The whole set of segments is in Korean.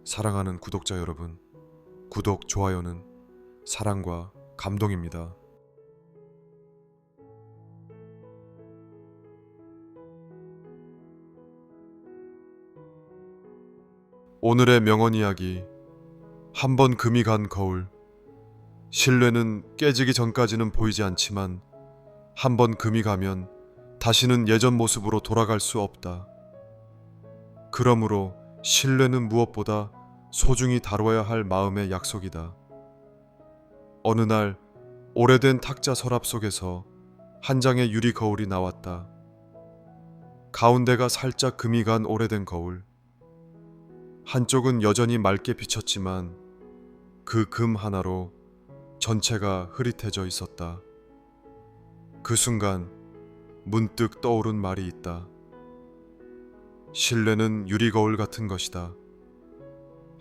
사랑하는 구독자 여러분, 구독, 좋아요는 사랑과 감동입니다. 오늘의 명언 이야기. 한 번 금이 간 거울. 신뢰는 깨지기 전까지는 보이지 않지만 한 번 금이 가면 다시는 예전 모습으로 돌아갈 수 없다. 그러므로 신뢰는 무엇보다 소중히 다뤄야 할 마음의 약속이다. 어느 날 오래된 탁자 서랍 속에서 한 장의 유리 거울이 나왔다. 가운데가 살짝 금이 간 오래된 거울. 한쪽은 여전히 맑게 비쳤지만 그 금 하나로 전체가 흐릿해져 있었다. 그 순간 문득 떠오른 말이 있다. 신뢰는 유리 거울 같은 것이다.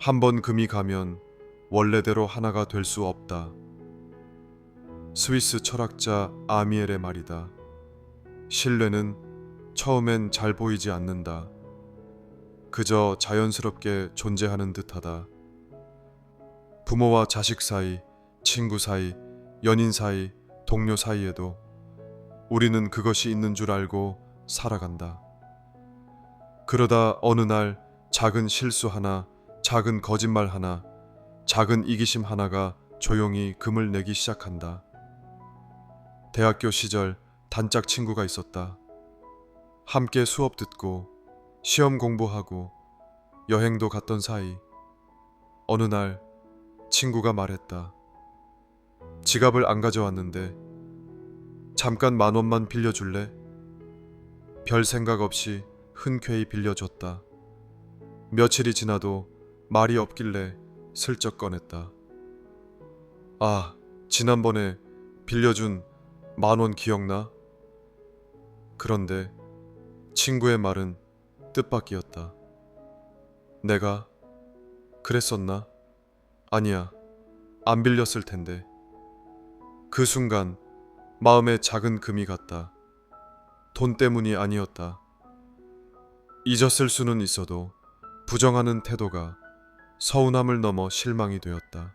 한 번 금이 가면 원래대로 하나가 될 수 없다. 스위스 철학자 아미엘의 말이다. 신뢰는 처음엔 잘 보이지 않는다. 그저 자연스럽게 존재하는 듯하다. 부모와 자식 사이, 친구 사이, 연인 사이, 동료 사이에도 우리는 그것이 있는 줄 알고 살아간다. 그러다 어느 날 작은 실수 하나, 작은 거짓말 하나, 작은 이기심 하나가 조용히 금을 내기 시작한다. 대학교 시절 단짝 친구가 있었다. 함께 수업 듣고 시험 공부하고 여행도 갔던 사이. 어느 날 친구가 말했다. 지갑을 안 가져왔는데 잠깐 10,000원만 빌려줄래? 별 생각 없이 흔쾌히 빌려줬다. 며칠이 지나도 말이 없길래 슬쩍 꺼냈다. 아, 지난번에 빌려준 10,000원 기억나? 그런데 친구의 말은 뜻밖이었다. 내가 그랬었나? 아니야, 안 빌렸을 텐데. 그 순간 마음에 작은 금이 갔다. 돈 때문이 아니었다. 잊었을 수는 있어도 부정하는 태도가 서운함을 넘어 실망이 되었다.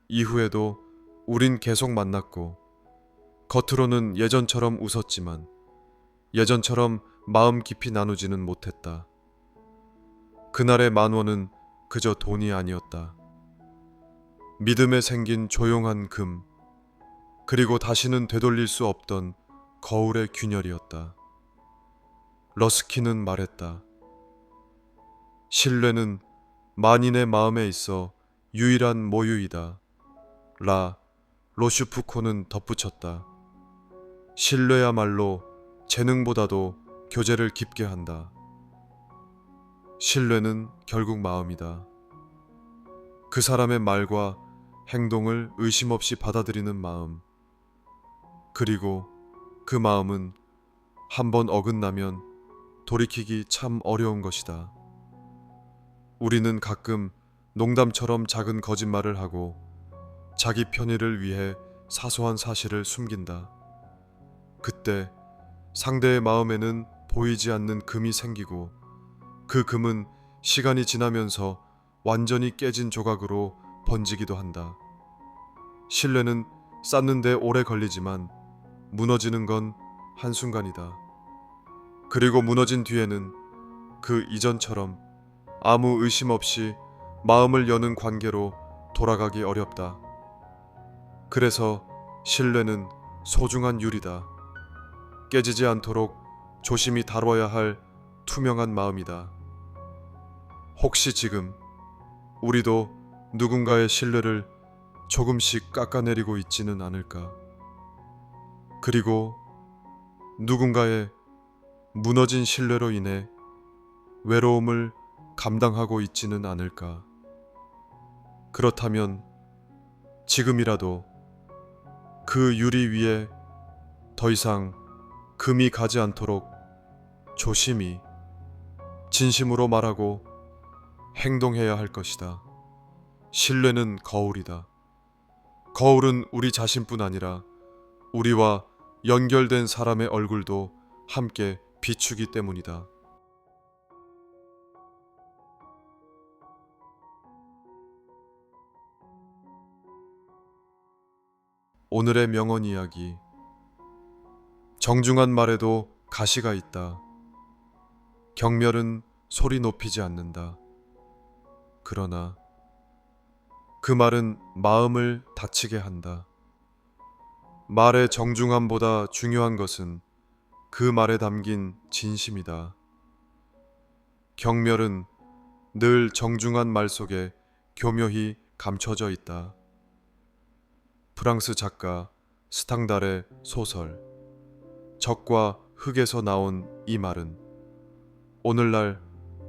이후에도 우린 계속 만났고 겉으로는 예전처럼 웃었지만 예전처럼 마음 깊이 나누지는 못했다. 그날의 10,000원은 그저 돈이 아니었다. 믿음에 생긴 조용한 금, 그리고 다시는 되돌릴 수 없던 거울의 균열이었다. 러스킨은 말했다. 신뢰는 만인의 마음에 있어 유일한 모유이다. 라 로슈푸코는 덧붙였다. 신뢰야말로 재능보다도 교제를 깊게 한다. 신뢰는 결국 마음이다. 그 사람의 말과 행동을 의심 없이 받아들이는 마음. 그리고 그 마음은 한번 어긋나면 돌이키기 참 어려운 것이다. 우리는 가끔 농담처럼 작은 거짓말을 하고 자기 편의를 위해 사소한 사실을 숨긴다. 그때 상대의 마음에는 보이지 않는 금이 생기고 그 금은 시간이 지나면서 완전히 깨진 조각으로 번지기도 한다. 신뢰는 쌓는데 오래 걸리지만 무너지는 건 한순간이다. 그리고 무너진 뒤에는 그 이전처럼 아무 의심 없이 마음을 여는 관계로 돌아가기 어렵다. 그래서 신뢰는 소중한 유리다. 깨지지 않도록 조심히 다뤄야 할 투명한 마음이다. 혹시 지금 우리도 누군가의 신뢰를 조금씩 깎아내리고 있지는 않을까? 그리고 누군가의 무너진 신뢰로 인해 외로움을 감당하고 있지는 않을까? 그렇다면 지금이라도 그 유리 위에 더 이상 금이 가지 않도록 조심히 진심으로 말하고 행동해야 할 것이다. 신뢰는 거울이다. 거울은 우리 자신뿐 아니라 우리와 연결된 사람의 얼굴도 함께 비추기 때문이다. 오늘의 명언 이야기. 정중한 말에도 가시가 있다. 경멸은 소리 높이지 않는다. 그러나 그 말은 마음을 다치게 한다. 말의 정중함보다 중요한 것은 그 말에 담긴 진심이다. 경멸은 늘 정중한 말 속에 교묘히 감춰져 있다. 프랑스 작가 스탕달의 소설 적과 흙에서 나온 이 말은 오늘날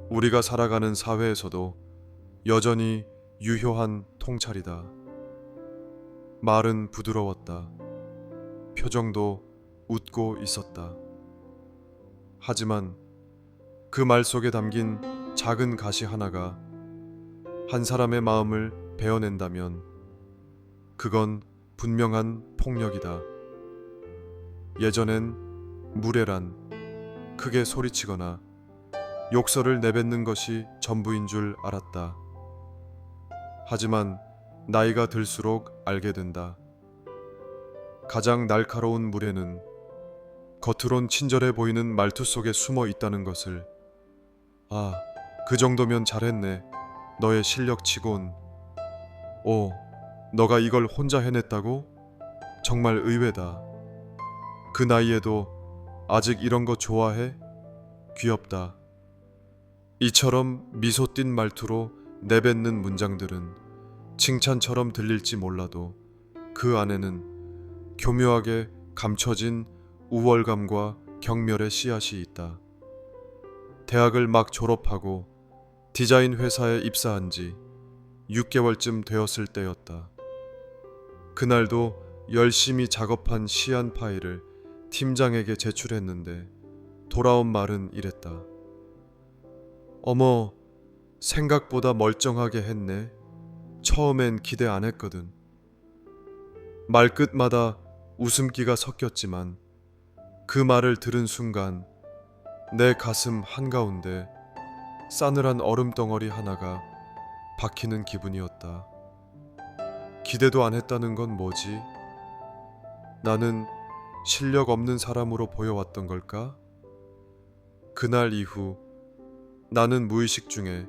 우리가 살아가는 사회에서도 여전히 유효한 통찰이다. 말은 부드러웠다. 표정도 웃고 있었다. 하지만 그 말 속에 담긴 작은 가시 하나가 한 사람의 마음을 베어낸다면 그건 분명한 폭력이다. 예전엔 무례란 크게 소리치거나 욕설을 내뱉는 것이 전부인 줄 알았다. 하지만 나이가 들수록 알게 된다. 가장 날카로운 무례는 겉으론 친절해 보이는 말투 속에 숨어 있다는 것을. 아, 그 정도면 잘했네. 너의 실력치곤. 오, 너가 이걸 혼자 해냈다고? 정말 의외다. 그 나이에도 아직 이런 거 좋아해? 귀엽다. 이처럼 미소 띤 말투로 내뱉는 문장들은 칭찬처럼 들릴지 몰라도 그 안에는 교묘하게 감춰진 우월감과 경멸의 씨앗이 있다. 대학을 막 졸업하고 디자인 회사에 입사한 지 6개월쯤 되었을 때였다. 그날도 열심히 작업한 시안 파일을 팀장에게 제출했는데 돌아온 말은 이랬다. 어머, 생각보다 멀쩡하게 했네. 처음엔 기대 안 했거든. 말끝마다 웃음기가 섞였지만 그 말을 들은 순간 내 가슴 한가운데 싸늘한 얼음덩어리 하나가 박히는 기분이었다. 기대도 안 했다는 건 뭐지? 나는 실력 없는 사람으로 보여왔던 걸까? 그날 이후 나는 무의식 중에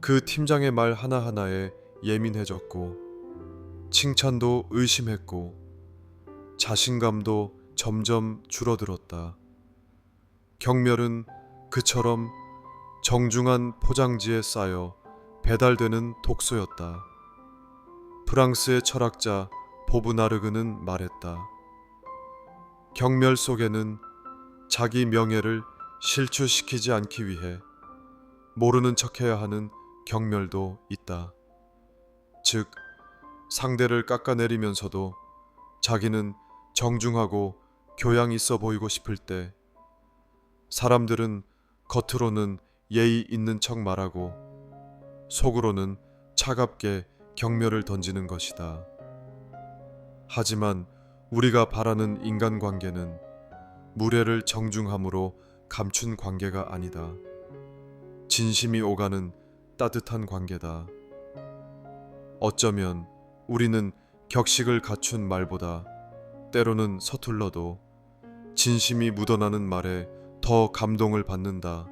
그 팀장의 말 하나하나에 예민해졌고 칭찬도 의심했고 자신감도 점점 줄어들었다. 경멸은 그처럼 정중한 포장지에 쌓여 배달되는 독소였다. 프랑스의 철학자 보브나르그는 말했다. 경멸 속에는 자기 명예를 실추시키지 않기 위해 모르는 척해야 하는 경멸도 있다. 즉, 상대를 깎아내리면서도 자기는 정중하고 교양 있어 보이고 싶을 때 사람들은 겉으로는 예의 있는 척 말하고 속으로는 차갑게 경멸을 던지는 것이다. 하지만 우리가 바라는 인간관계는 무례를 정중함으로 감춘 관계가 아니다. 진심이 오가는 따뜻한 관계다. 어쩌면 우리는 격식을 갖춘 말보다 때로는 서툴러도 진심이 묻어나는 말에 더 감동을 받는다.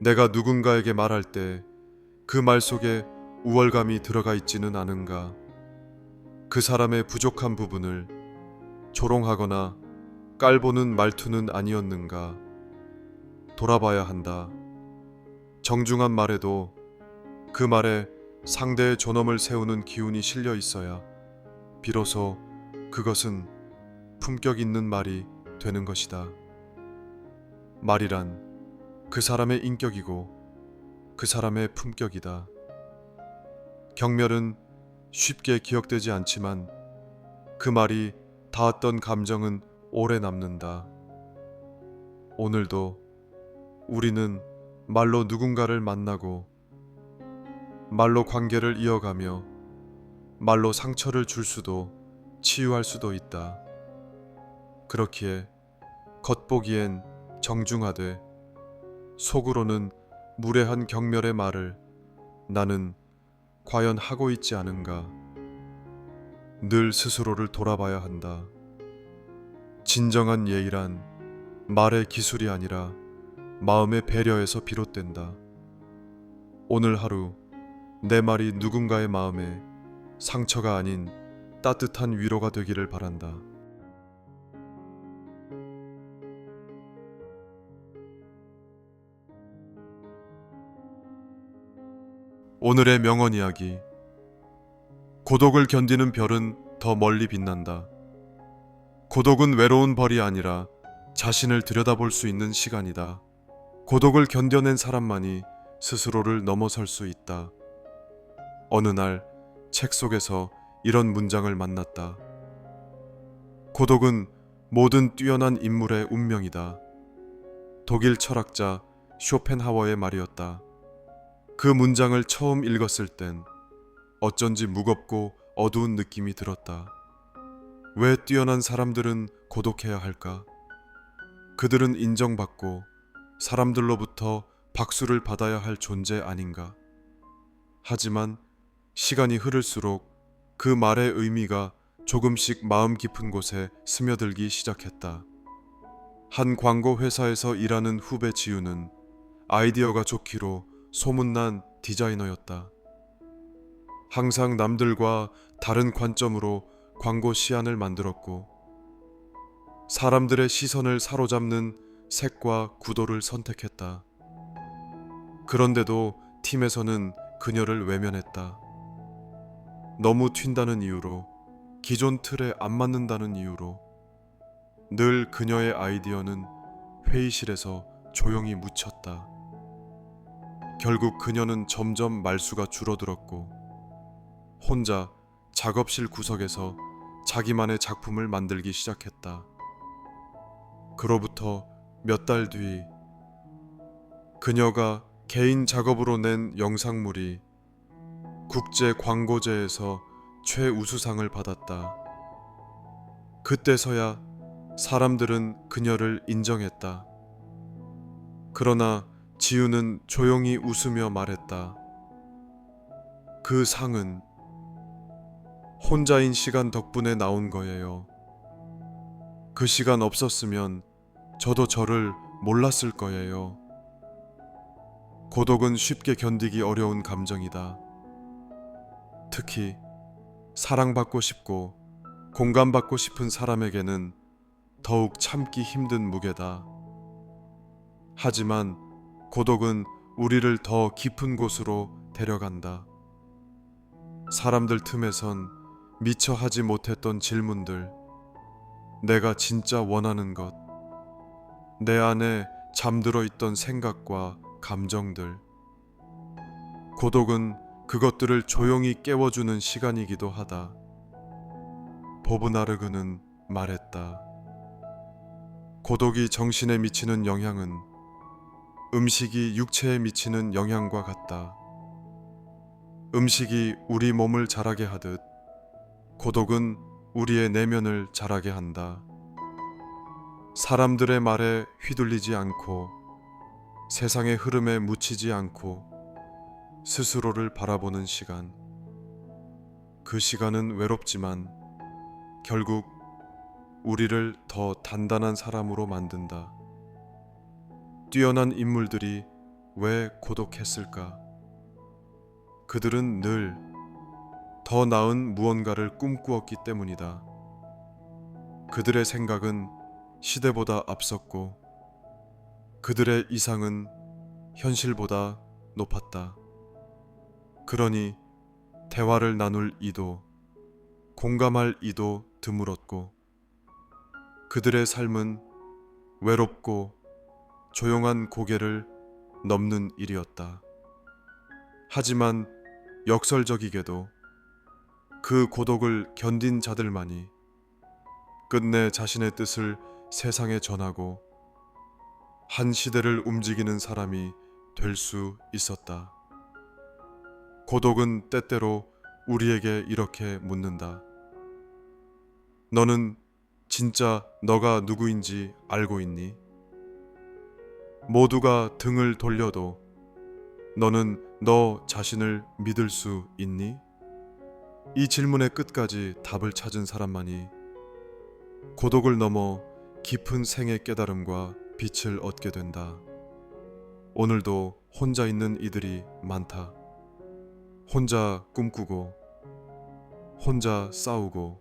내가 누군가에게 말할 때 그 말 속에 우월감이 들어가 있지는 않은가? 그 사람의 부족한 부분을 조롱하거나 깔보는 말투는 아니었는가? 돌아봐야 한다. 정중한 말에도 그 말에 상대의 존엄을 세우는 기운이 실려 있어야 비로소 그것은 품격 있는 말이 되는 것이다. 말이란 그 사람의 인격이고 그 사람의 품격이다. 경멸은 쉽게 기억되지 않지만 그 말이 닿았던 감정은 오래 남는다. 오늘도 우리는 말로 누군가를 만나고 말로 관계를 이어가며 말로 상처를 줄 수도 치유할 수도 있다. 그렇기에 겉보기엔 정중하되 속으로는 무례한 경멸의 말을 나는 과연 하고 있지 않은가? 늘 스스로를 돌아봐야 한다. 진정한 예의란 말의 기술이 아니라 마음의 배려에서 비롯된다. 오늘 하루 내 말이 누군가의 마음에 상처가 아닌 따뜻한 위로가 되기를 바란다. 오늘의 명언 이야기. 고독을 견디는 별은 더 멀리 빛난다. 고독은 외로운 벌이 아니라 자신을 들여다볼 수 있는 시간이다. 고독을 견뎌낸 사람만이 스스로를 넘어설 수 있다. 어느 날 책 속에서 이런 문장을 만났다. 고독은 모든 뛰어난 인물의 운명이다. 독일 철학자 쇼펜하워의 말이었다. 그 문장을 처음 읽었을 땐 어쩐지 무겁고 어두운 느낌이 들었다. 왜 뛰어난 사람들은 고독해야 할까? 그들은 인정받고 사람들로부터 박수를 받아야 할 존재 아닌가? 하지만 시간이 흐를수록 그 말의 의미가 조금씩 마음 깊은 곳에 스며들기 시작했다. 한 광고 회사에서 일하는 후배 지우는 아이디어가 좋기로 소문난 디자이너였다. 항상 남들과 다른 관점으로 광고 시안을 만들었고 사람들의 시선을 사로잡는 색과 구도를 선택했다. 그런데도 팀에서는 그녀를 외면했다. 너무 튄다는 이유로, 기존 틀에 안 맞는다는 이유로 늘 그녀의 아이디어는 회의실에서 조용히 묻혔다. 결국 그녀는 점점 말수가 줄어들었고 혼자 작업실 구석에서 자기만의 작품을 만들기 시작했다. 그로부터 몇 달 뒤 그녀가 개인 작업으로 낸 영상물이 국제 광고제에서 최우수상을 받았다. 그때서야 사람들은 그녀를 인정했다. 그러나 지우는 조용히 웃으며 말했다. 그 상은 혼자인 시간 덕분에 나온 거예요. 그 시간 없었으면 저도 저를 몰랐을 거예요. 고독은 쉽게 견디기 어려운 감정이다. 특히 사랑받고 싶고 공감받고 싶은 사람에게는 더욱 참기 힘든 무게다. 하지만 고독은 우리를 더 깊은 곳으로 데려간다. 사람들 틈에선 미처 하지 못했던 질문들, 내가 진짜 원하는 것, 내 안에 잠들어 있던 생각과 감정들. 고독은 그것들을 조용히 깨워주는 시간이기도 하다. 보브나르그는 말했다. 고독이 정신에 미치는 영향은 음식이 육체에 미치는 영향과 같다. 음식이 우리 몸을 자라게 하듯 고독은 우리의 내면을 자라게 한다. 사람들의 말에 휘둘리지 않고 세상의 흐름에 묻히지 않고 스스로를 바라보는 시간. 그 시간은 외롭지만 결국 우리를 더 단단한 사람으로 만든다. 뛰어난 인물들이 왜 고독했을까? 그들은 늘 더 나은 무언가를 꿈꾸었기 때문이다. 그들의 생각은 시대보다 앞섰고 그들의 이상은 현실보다 높았다. 그러니 대화를 나눌 이도, 공감할 이도 드물었고 그들의 삶은 외롭고 조용한 고개를 넘는 일이었다. 하지만 역설적이게도 그 고독을 견딘 자들만이 끝내 자신의 뜻을 세상에 전하고 한 시대를 움직이는 사람이 될 수 있었다. 고독은 때때로 우리에게 이렇게 묻는다. 너는 진짜 너가 누구인지 알고 있니? 모두가 등을 돌려도 너는 너 자신을 믿을 수 있니? 이 질문의 끝까지 답을 찾은 사람만이 고독을 넘어 깊은 생의 깨달음과 빛을 얻게 된다. 오늘도 혼자 있는 이들이 많다. 혼자 꿈꾸고, 혼자 싸우고,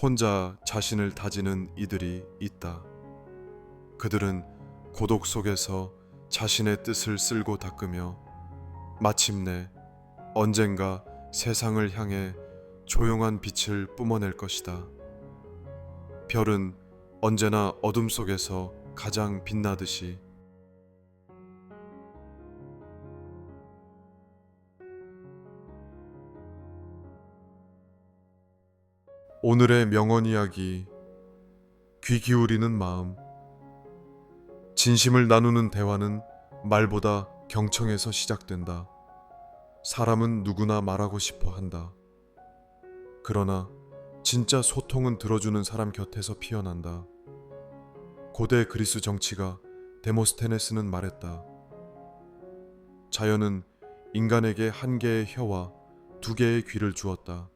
혼자 자신을 다지는 이들이 있다. 그들은 고독 속에서 자신의 뜻을 쓸고 닦으며 마침내 언젠가 세상을 향해 조용한 빛을 뿜어낼 것이다. 별은 언제나 어둠 속에서 가장 빛나듯이 오늘의 명언 이야기, 귀 기울이는 마음. 진심을 나누는 대화는 말보다 경청에서 시작된다. 사람은 누구나 말하고 싶어 한다. 그러나 진짜 소통은 들어주는 사람 곁에서 피어난다. 고대 그리스 정치가 데모스테네스는 말했다. 자연은 인간에게 한 개의 혀와 두 개의 귀를 주었다.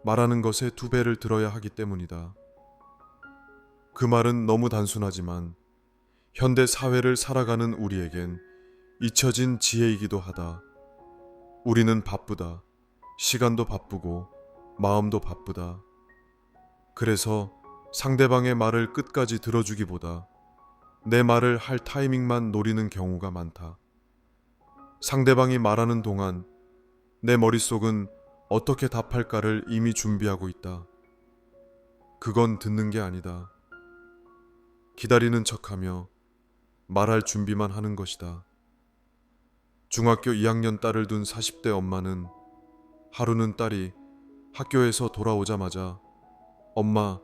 말하는 것에 두 배를 들어야 하기 때문이다. 그 말은 너무 단순하지만 현대 사회를 살아가는 우리에겐 잊혀진 지혜이기도 하다. 우리는 바쁘다. 시간도 바쁘고 마음도 바쁘다. 그래서 상대방의 말을 끝까지 들어주기보다 내 말을 할 타이밍만 노리는 경우가 많다. 상대방이 말하는 동안 내 머릿속은 어떻게 답할까를 이미 준비하고 있다. 그건 듣는 게 아니다. 기다리는 척하며 말할 준비만 하는 것이다. 중학교 2학년 딸을 둔 40대 엄마는 하루는 딸이 학교에서 돌아오자마자 엄마,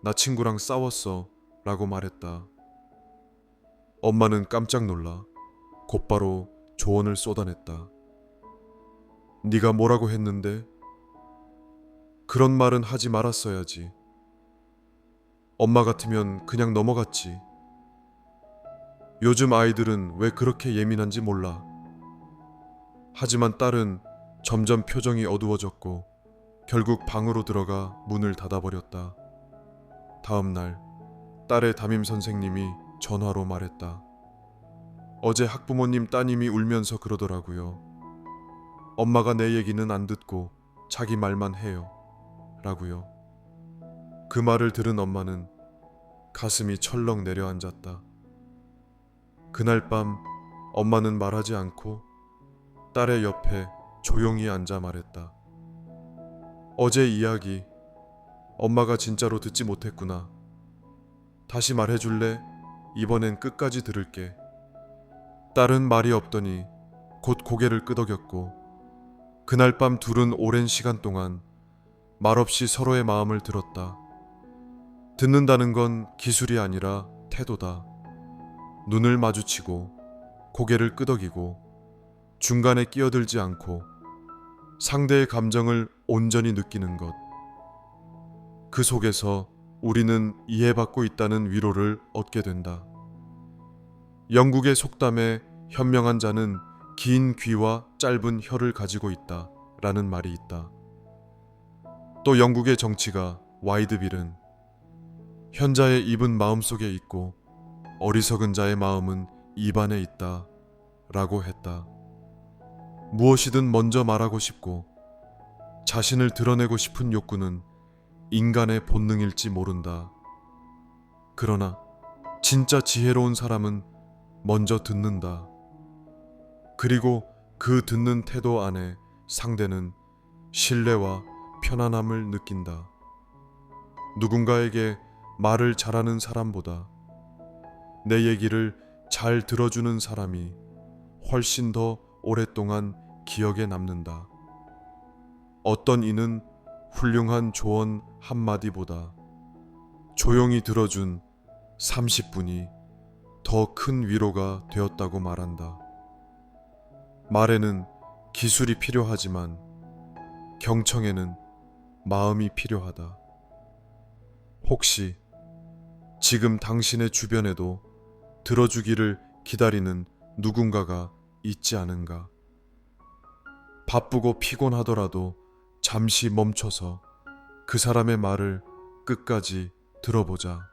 나 친구랑 싸웠어 라고 말했다. 엄마는 깜짝 놀라 곧바로 조언을 쏟아냈다. 네가 뭐라고 했는데? 그런 말은 하지 말았어야지. 엄마 같으면 그냥 넘어갔지. 요즘 아이들은 왜 그렇게 예민한지 몰라. 하지만 딸은 점점 표정이 어두워졌고 결국 방으로 들어가 문을 닫아버렸다. 다음 날 딸의 담임 선생님이 전화로 말했다. 어제 학부모님 따님이 울면서 그러더라고요. 엄마가 내 얘기는 안 듣고 자기 말만 해요. 라고요. 그 말을 들은 엄마는 가슴이 철렁 내려앉았다. 그날 밤 엄마는 말하지 않고 딸의 옆에 조용히 앉아 말했다. 어제 이야기 엄마가 진짜로 듣지 못했구나. 다시 말해줄래? 이번엔 끝까지 들을게. 딸은 말이 없더니 곧 고개를 끄덕였고 그날 밤 둘은 오랜 시간 동안 말없이 서로의 마음을 들었다. 듣는다는 건 기술이 아니라 태도다. 눈을 마주치고 고개를 끄덕이고 중간에 끼어들지 않고 상대의 감정을 온전히 느끼는 것. 그 속에서 우리는 이해받고 있다는 위로를 얻게 된다. 영국의 속담에 현명한 자는 긴 귀와 짧은 혀를 가지고 있다 라는 말이 있다. 또 영국의 정치가 와이드빌은 현자의 입은 마음속에 있고 어리석은 자의 마음은 입안에 있다 라고 했다. 무엇이든 먼저 말하고 싶고 자신을 드러내고 싶은 욕구는 인간의 본능일지 모른다. 그러나 진짜 지혜로운 사람은 먼저 듣는다. 그리고 그 듣는 태도 안에 상대는 신뢰와 편안함을 느낀다. 누군가에게 말을 잘하는 사람보다 내 얘기를 잘 들어주는 사람이 훨씬 더 오랫동안 기억에 남는다. 어떤 이는 훌륭한 조언 한마디보다 조용히 들어준 30분이 더 큰 위로가 되었다고 말한다. 말에는 기술이 필요하지만 경청에는 마음이 필요하다. 혹시 지금 당신의 주변에도 들어주기를 기다리는 누군가가 있지 않은가? 바쁘고 피곤하더라도 잠시 멈춰서 그 사람의 말을 끝까지 들어보자.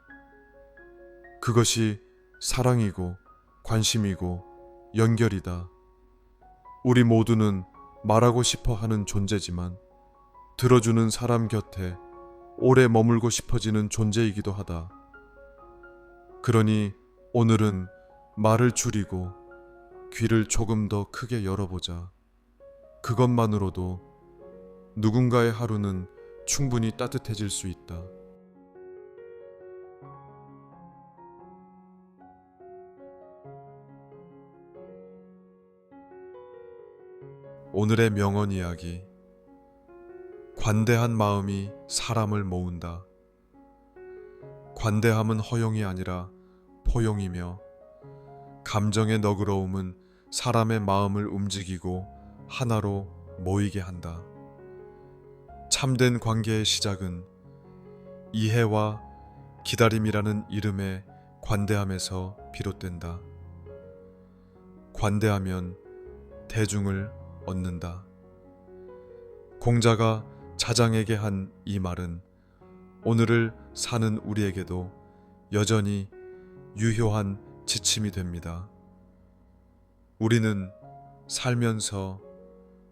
그것이 사랑이고 관심이고 연결이다. 우리 모두는 말하고 싶어 하는 존재지만 들어주는 사람 곁에 오래 머물고 싶어지는 존재이기도 하다. 그러니 오늘은 말을 줄이고 귀를 조금 더 크게 열어보자. 그것만으로도 누군가의 하루는 충분히 따뜻해질 수 있다. 오늘의 명언 이야기. 관대한 마음이 사람을 모은다. 관대함은 허용이 아니라 포용이며 감정의 너그러움은 사람의 마음을 움직이고 하나로 모이게 한다. 참된 관계의 시작은 이해와 기다림이라는 이름의 관대함에서 비롯된다. 관대하면 대중을 얻는다. 공자가 자장에게 한 이 말은 오늘을 사는 우리에게도 여전히 유효한 지침이 됩니다. 우리는 살면서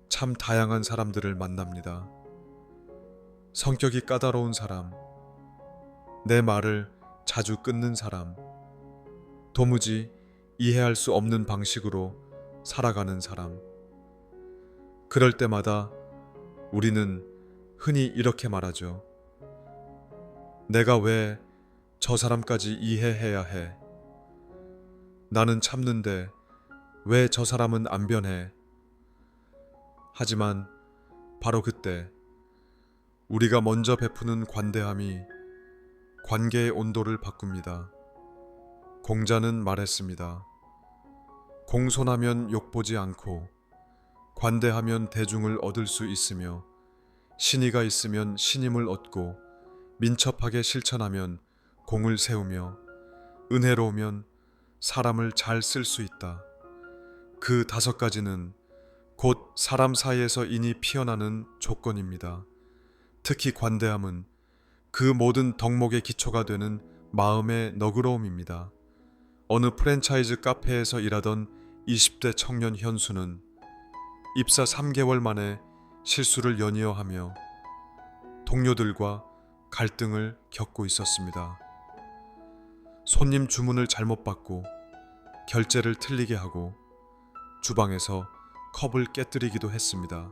참 다양한 사람들을 만납니다. 성격이 까다로운 사람, 내 말을 자주 끊는 사람, 도무지 이해할 수 없는 방식으로 살아가는 사람. 그럴 때마다 우리는 흔히 이렇게 말하죠. 내가 왜 저 사람까지 이해해야 해? 나는 참는데 왜 저 사람은 안 변해? 하지만 바로 그때 우리가 먼저 베푸는 관대함이 관계의 온도를 바꿉니다. 공자는 말했습니다. 공손하면 욕보지 않고 관대하면 대중을 얻을 수 있으며 신의가 있으면 신임을 얻고 민첩하게 실천하면 공을 세우며 은혜로우면 사람을 잘 쓸 수 있다. 그 5가지는 곧 사람 사이에서 인이 피어나는 조건입니다. 특히 관대함은 그 모든 덕목의 기초가 되는 마음의 너그러움입니다. 어느 프랜차이즈 카페에서 일하던 20대 청년 현수는 입사 3개월 만에 실수를 연이어하며 동료들과 갈등을 겪고 있었습니다. 손님 주문을 잘못 받고 결제를 틀리게 하고 주방에서 컵을 깨뜨리기도 했습니다.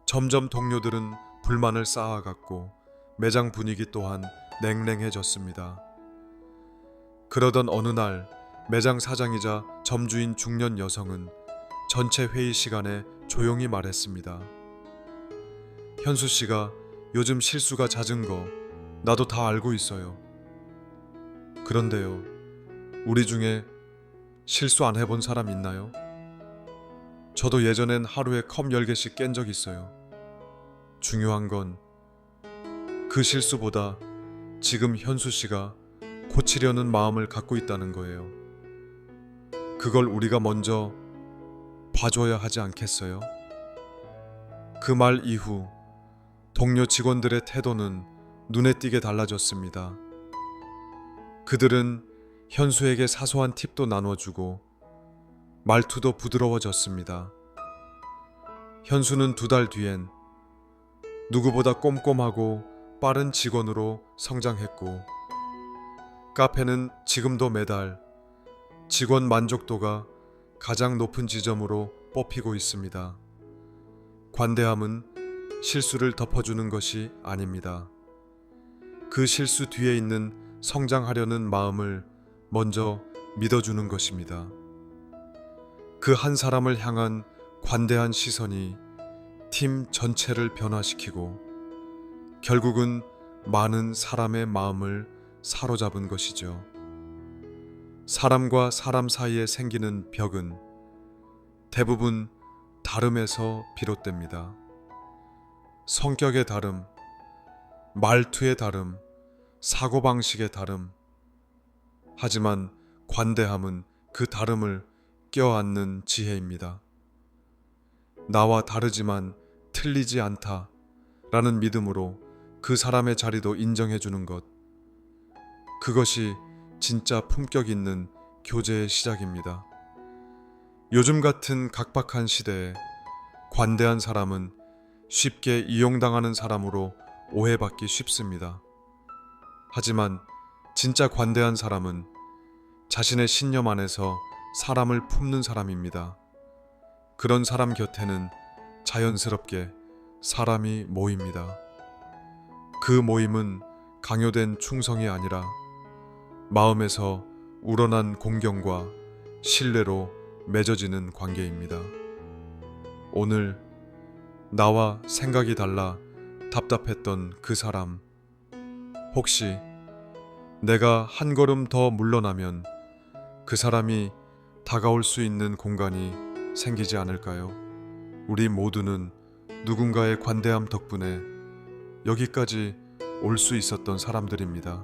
점점 동료들은 불만을 쌓아갔고 매장 분위기 또한 냉랭해졌습니다. 그러던 어느 날 매장 사장이자 점주인 중년 여성은 전체 회의 시간에 조용히 말했습니다. 현수 씨가 요즘 실수가 잦은 거 나도 다 알고 있어요. 그런데요, 우리 중에 실수 안 해본 사람 있나요? 저도 예전엔 하루에 컵 10개씩 깬 적 있어요. 중요한 건 그 실수보다 지금 현수 씨가 고치려는 마음을 갖고 있다는 거예요. 그걸 우리가 먼저 봐줘야 하지 않겠어요? 그 말 이후 동료 직원들의 태도는 눈에 띄게 달라졌습니다. 그들은 현수에게 사소한 팁도 나눠주고 말투도 부드러워졌습니다. 현수는 2달 뒤엔 누구보다 꼼꼼하고 빠른 직원으로 성장했고 카페는 지금도 매달 직원 만족도가 가장 높은 지점으로 뽑히고 있습니다. 관대함은 실수를 덮어주는 것이 아닙니다. 그 실수 뒤에 있는 성장하려는 마음을 먼저 믿어주는 것입니다. 그 한 사람을 향한 관대한 시선이 팀 전체를 변화시키고 결국은 많은 사람의 마음을 사로잡은 것이죠. 사람과 사람 사이에 생기는 벽은 대부분 다름에서 비롯됩니다. 성격의 다름, 말투의 다름, 사고방식의 다름. 하지만 관대함은 그 다름을 껴안는 지혜입니다. 나와 다르지만 틀리지 않다 라는 믿음으로 그 사람의 자리도 인정해 주는 것. 그것이 진짜 품격 있는 교제의 시작입니다. 요즘 같은 각박한 시대에 관대한 사람은 쉽게 이용당하는 사람으로 오해받기 쉽습니다. 하지만 진짜 관대한 사람은 자신의 신념 안에서 사람을 품는 사람입니다. 그런 사람 곁에는 자연스럽게 사람이 모입니다. 그 모임은 강요된 충성이 아니라 마음에서 우러난 공경과 신뢰로 맺어지는 관계입니다. 오늘 나와 생각이 달라 답답했던 그 사람, 혹시 내가 한 걸음 더 물러나면 그 사람이 다가올 수 있는 공간이 생기지 않을까요? 우리 모두는 누군가의 관대함 덕분에 여기까지 올 수 있었던 사람들입니다.